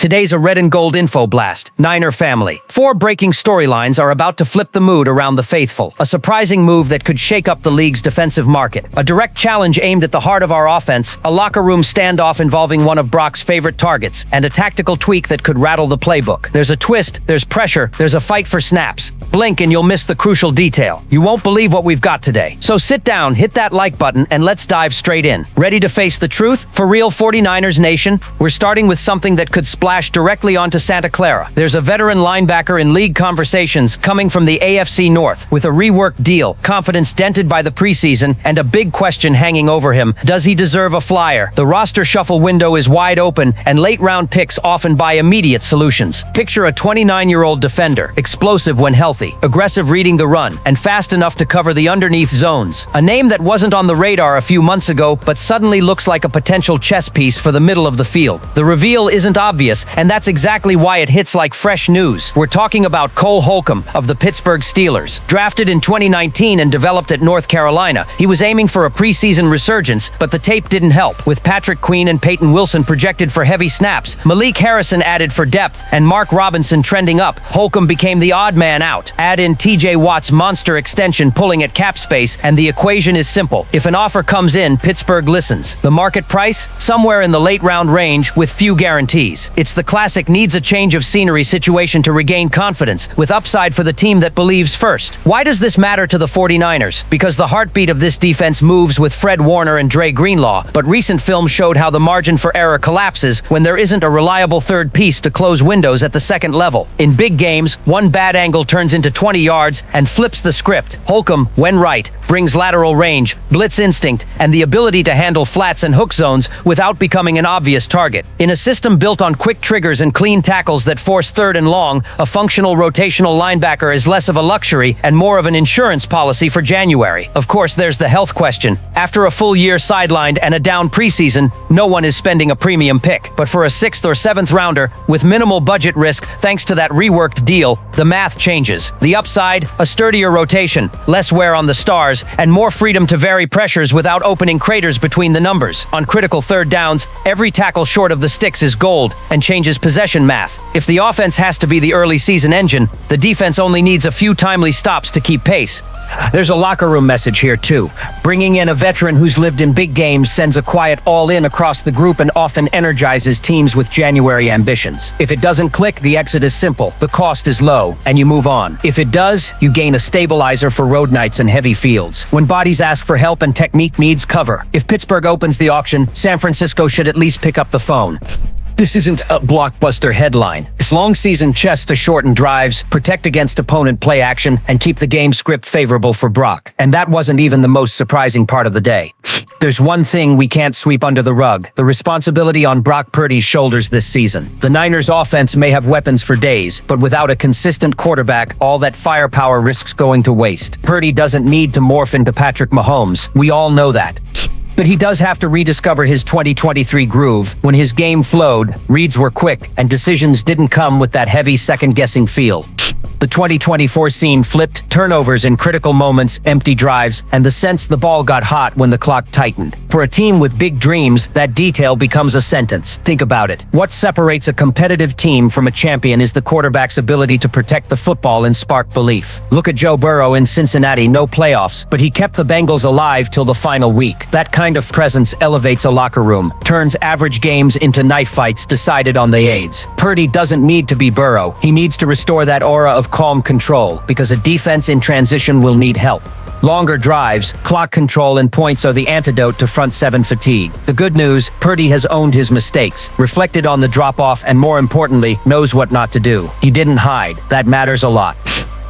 Today's a red and gold info blast. Niner family. 4 breaking storylines are about to flip the mood around the faithful. A surprising move that could shake up the league's defensive market. A direct challenge aimed at the heart of our offense. A locker room standoff involving one of Brock's favorite targets. And a tactical tweak that could rattle the playbook. There's a twist, there's pressure, there's a fight for snaps. Blink and you'll miss the crucial detail. You won't believe what we've got today. So sit down, hit that like button, and let's dive straight in. Ready to face the truth? For real, 49ers Nation? We're starting with something that could splash directly onto Santa Clara. There's a veteran linebacker in league conversations coming from the AFC North with a reworked deal, confidence dented by the preseason, and a big question hanging over him. Does he deserve a flyer? The roster shuffle window is wide open, and late-round picks often buy immediate solutions. Picture a 29-year-old defender, explosive when healthy, aggressive reading the run, and fast enough to cover the underneath zones. A name that wasn't on the radar a few months ago, but suddenly looks like a potential chess piece for the middle of the field. The reveal isn't obvious, and that's exactly why it hits like fresh news. We're talking about Cole Holcomb of the Pittsburgh Steelers. Drafted in 2019 and developed at North Carolina, he was aiming for a preseason resurgence, but the tape didn't help. With Patrick Queen and Peyton Wilson projected for heavy snaps, Malik Harrison added for depth, and Mark Robinson trending up, Holcomb became the odd man out. Add in TJ Watt's monster extension pulling at cap space, and the equation is simple. If an offer comes in, Pittsburgh listens. The market price? Somewhere in the late round range with few guarantees. It's the classic needs a change of scenery situation to regain confidence, with upside for the team that believes first. Why does this matter to the 49ers? Because the heartbeat of this defense moves with Fred Warner and Dre Greenlaw, but recent film showed how the margin for error collapses when there isn't a reliable third piece to close windows at the second level. In big games, one bad angle turns into 20 yards and flips the script. Holcomb, when right, brings lateral range, blitz instinct, and the ability to handle flats and hook zones without becoming an obvious target. In a system built on quick triggers and clean tackles that force third and long, a functional rotational linebacker is less of a luxury and more of an insurance policy for January. Of course, there's the health question. After a full year sidelined and a down preseason, no one is spending a premium pick. But for a 6th or 7th rounder, with minimal budget risk thanks to that reworked deal, the math changes. The upside, a sturdier rotation, less wear on the stars, and more freedom to vary pressures without opening craters between the numbers. On critical third downs, every tackle short of the sticks is gold and changes possession math. If the offense has to be the early season engine, the defense only needs a few timely stops to keep pace. There's a locker room message here too. Bringing in a veteran who's lived in big games sends a quiet all-in across the group and often energizes teams with January ambitions. If it doesn't click, the exit is simple. The cost is low, and you move on. If it does, you gain a stabilizer for road nights and heavy fields. When bodies ask for help and technique needs cover. If Pittsburgh opens the auction, San Francisco should at least pick up the phone. This isn't a blockbuster headline. It's long-season chess to shorten drives, protect against opponent play action, and keep the game script favorable for Brock. And that wasn't even the most surprising part of the day. There's one thing we can't sweep under the rug: the responsibility on Brock Purdy's shoulders this season. The Niners' offense may have weapons for days, but without a consistent quarterback, all that firepower risks going to waste. Purdy doesn't need to morph into Patrick Mahomes. We all know that. But he does have to rediscover his 2023 groove. When his game flowed, reads were quick, and decisions didn't come with that heavy second-guessing feel. The 2024 scene flipped, turnovers in critical moments, empty drives, and the sense the ball got hot when the clock tightened. For a team with big dreams, that detail becomes a sentence. Think about it. What separates a competitive team from a champion is the quarterback's ability to protect the football and spark belief. Look at Joe Burrow in Cincinnati, no playoffs, but he kept the Bengals alive till the final week. That kind of presence elevates a locker room, turns average games into knife fights decided on the aids. Purdy doesn't need to be Burrow. He needs to restore that aura of calm control, because a defense in transition will need help. Longer drives, clock control, and points are the antidote to front seven fatigue. The good news, Purdy has owned his mistakes, reflected on the drop-off, and more importantly, knows what not to do. He didn't hide. That matters a lot.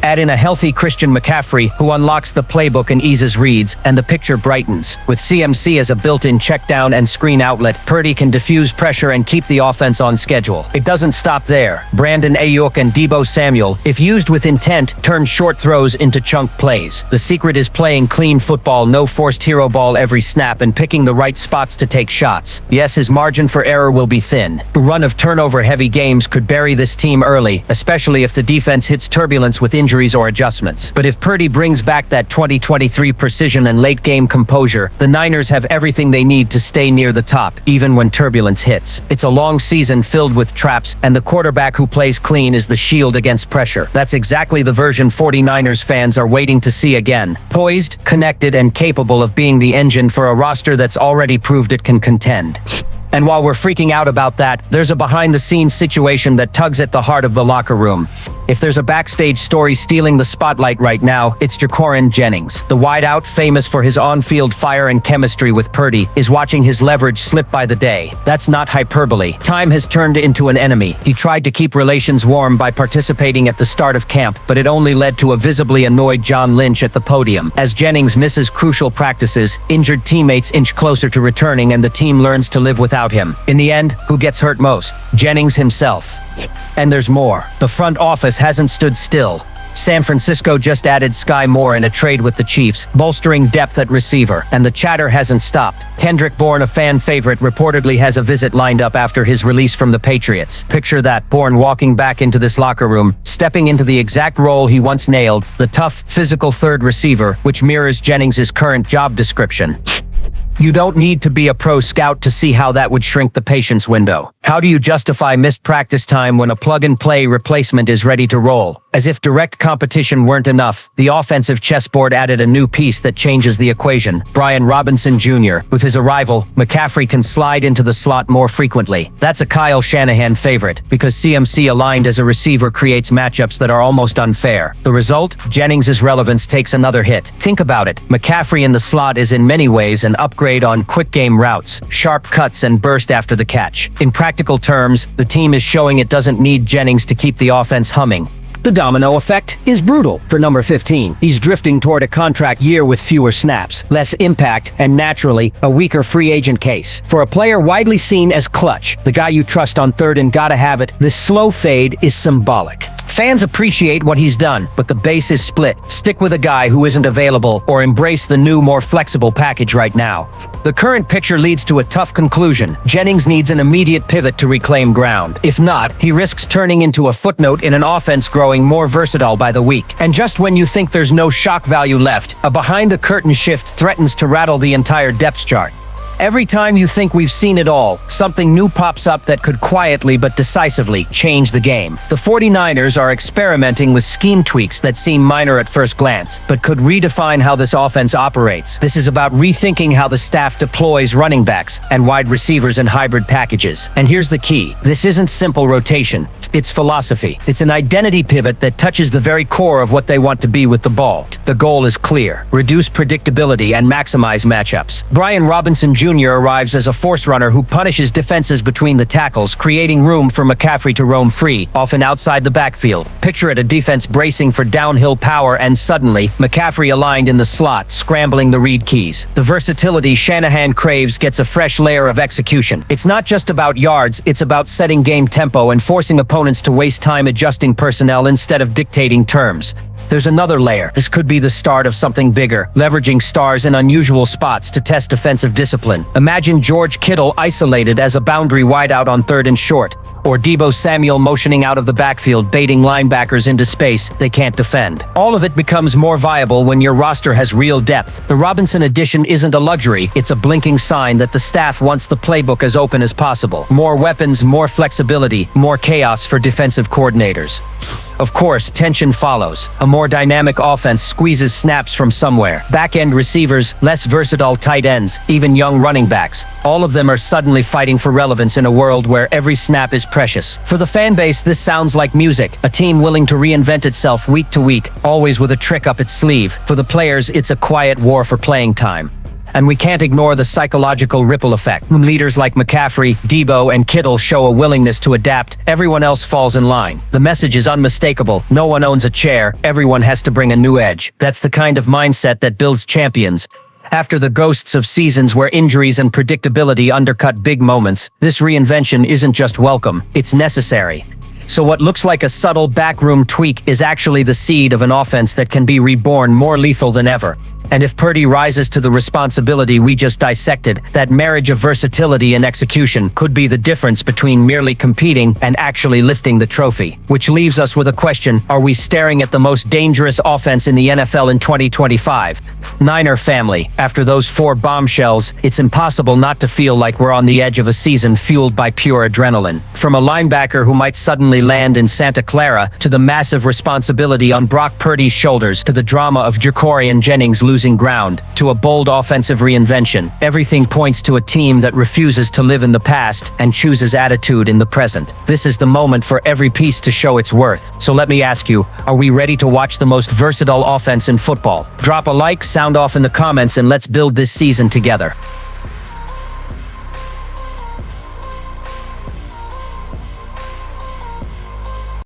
Add in a healthy Christian McCaffrey who unlocks the playbook and eases reads, and the picture brightens. With CMC as a built-in checkdown and screen outlet, Purdy can diffuse pressure and keep the offense on schedule. It doesn't stop there. Brandon Ayuk and Deebo Samuel, if used with intent, turn short throws into chunk plays. The secret is playing clean football, no forced hero ball every snap, and picking the right spots to take shots. Yes, his margin for error will be thin. A run of turnover-heavy games could bury this team early, especially if the defense hits turbulence with injuries injuries or adjustments. But if Purdy brings back that 2023 precision and late-game composure, the Niners have everything they need to stay near the top, even when turbulence hits. It's a long season filled with traps, and the quarterback who plays clean is the shield against pressure. That's exactly the version 49ers fans are waiting to see again. Poised, connected, and capable of being the engine for a roster that's already proved it can contend. And while we're freaking out about that, there's a behind-the-scenes situation that tugs at the heart of the locker room. If there's a backstage story stealing the spotlight right now, it's Ja'Cory Jennings. The wideout, famous for his on-field fire and chemistry with Purdy, is watching his leverage slip by the day. That's not hyperbole. Time has turned into an enemy. He tried to keep relations warm by participating at the start of camp, but it only led to a visibly annoyed John Lynch at the podium. As Jennings misses crucial practices, injured teammates inch closer to returning, and the team learns to live without him. In the end, who gets hurt most? Jennings himself. And there's more. The front office hasn't stood still. San Francisco just added Sky Moore in a trade with the Chiefs, bolstering depth at receiver, and the chatter hasn't stopped. Kendrick Bourne, a fan favorite, reportedly has a visit lined up after his release from the Patriots. Picture that, Bourne walking back into this locker room, stepping into the exact role he once nailed, the tough, physical third receiver, which mirrors Jennings' current job description. You don't need to be a pro scout to see how that would shrink the patience window. How do you justify missed practice time when a plug-and-play replacement is ready to roll? As if direct competition weren't enough, the offensive chessboard added a new piece that changes the equation. Brian Robinson Jr. With his arrival, McCaffrey can slide into the slot more frequently. That's a Kyle Shanahan favorite, because CMC aligned as a receiver creates matchups that are almost unfair. The result? Jennings' relevance takes another hit. Think about it. McCaffrey in the slot is in many ways an upgrade on quick game routes, sharp cuts, and burst after the catch. In practical terms, the team is showing it doesn't need Jennings to keep the offense humming. The domino effect is brutal for number 15. He's drifting toward a contract year with fewer snaps, less impact, and naturally, a weaker free agent case. For a player widely seen as clutch, the guy you trust on third and gotta have it, this slow fade is symbolic. Fans appreciate what he's done, but the base is split. Stick with a guy who isn't available, or embrace the new, more flexible package right now. The current picture leads to a tough conclusion. Jennings needs an immediate pivot to reclaim ground. If not, he risks turning into a footnote in an offense growing more versatile by the week. And just when you think there's no shock value left, a behind-the-curtain shift threatens to rattle the entire depth chart. Every time you think we've seen it all, something new pops up that could quietly but decisively change the game. The 49ers are experimenting with scheme tweaks that seem minor at first glance, but could redefine how this offense operates. This is about rethinking how the staff deploys running backs and wide receivers in hybrid packages. And here's the key. This isn't simple rotation. It's philosophy. It's an identity pivot that touches the very core of what they want to be with the ball. The goal is clear. Reduce predictability and maximize matchups. Brian Robinson Jr. arrives as a force runner who punishes defenses between the tackles, creating room for McCaffrey to roam free, often outside the backfield. Picture it, a defense bracing for downhill power, and suddenly, McCaffrey aligned in the slot, scrambling the read keys. The versatility Shanahan craves gets a fresh layer of execution. It's not just about yards, it's about setting game tempo and forcing opponents to waste time adjusting personnel instead of dictating terms. There's another layer. This could be the start of something bigger, leveraging stars in unusual spots to test defensive discipline. Imagine George Kittle isolated as a boundary wideout on third and short, or Deebo Samuel motioning out of the backfield, baiting linebackers into space they can't defend. All of it becomes more viable when your roster has real depth. The Robinson addition isn't a luxury, it's a blinking sign that the staff wants the playbook as open as possible. More weapons, more flexibility, more chaos for defensive coordinators. Of course, tension follows. A more dynamic offense squeezes snaps from somewhere. Back-end receivers, less versatile tight ends, even young running backs. All of them are suddenly fighting for relevance in a world where every snap is precious. For the fan base, this sounds like music. A team willing to reinvent itself week to week, always with a trick up its sleeve. For the players, it's a quiet war for playing time. And we can't ignore the psychological ripple effect. When leaders like McCaffrey, Deebo, and Kittle show a willingness to adapt, everyone else falls in line. The message is unmistakable. No one owns a chair. Everyone has to bring a new edge. That's the kind of mindset that builds champions. After the ghosts of seasons where injuries and predictability undercut big moments, this reinvention isn't just welcome, it's necessary. So what looks like a subtle backroom tweak is actually the seed of an offense that can be reborn more lethal than ever. And if Purdy rises to the responsibility we just dissected, that marriage of versatility and execution could be the difference between merely competing and actually lifting the trophy. Which leaves us with a question: are we staring at the most dangerous offense in the NFL in 2025? Niner family, after those 4 bombshells, it's impossible not to feel like we're on the edge of a season fueled by pure adrenaline. From a linebacker who might suddenly land in Santa Clara, to the massive responsibility on Brock Purdy's shoulders, to the drama of Ja'Cory Jennings losing ground, to a bold offensive reinvention, everything points to a team that refuses to live in the past and chooses attitude in the present. This is the moment for every piece to show its worth. So let me ask you, are we ready to watch the most versatile offense in football? Drop a like, sound off in the comments, and let's build this season together.